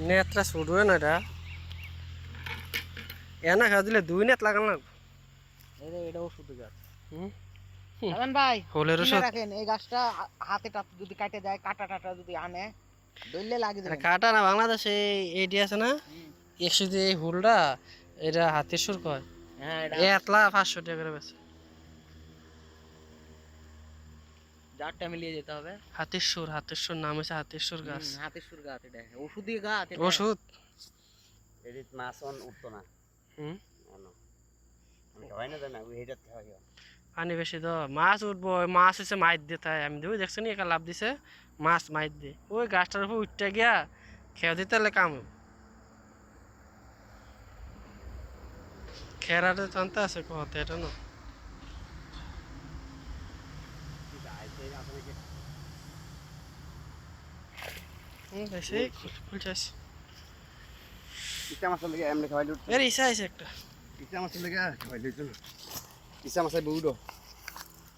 নেটটা ছুটবে না এটা এনা খা দিলে 2 নেট লাগান না এটা ওষুধ গাছ। হুম জানেন ভাই হোলের কিনে ওষুধ রাখেন এই গাছটা হাতে টাতে যদি কাটে যায় কাটা টাটা যদি আনে দইলে লাগিয়ে এটা দেবেন। কাটা না বাংলাদেশে এইটি আছে না হুম। 100 দিয়ে এই হুলটা এটা হাতের সুর কয় হ্যাঁ এটা এতলা 500 টাকা করে বেচে জারটা মিলিয়ে যেতে হবে। হাতের সুর নাম হচ্ছে হাতের সুর গাছ হাতের সুর গাছ এটা ওষুধি গাছ এটা। ওষুধ এডিট মাছন উঠতো না হুম জানো আমি খাওয়াই না জানা ওই হেডাত খাওয়াই পানি বেশি তো মাছ উঠবো ওই মাছ হচ্ছে মাইর দিয়ে তাই আমি দেবো দেখছি নি একা লাভ দিছে মাছ মাইর দিয়ে ওই গাছটার উপর উঠতে গিয়া খেয়ে দিতে হলে কাম খেরাতে টানতে আছে কহতে এটা না বেশি খুলছাস ইচ্ছা মাছের লেগে এমনি খাওয়াই এর ইসা আছে একটা ইচ্ছা মাছের লেগে খাওয়াই দিয়েছিল ইচ্ছা মাছের বউডো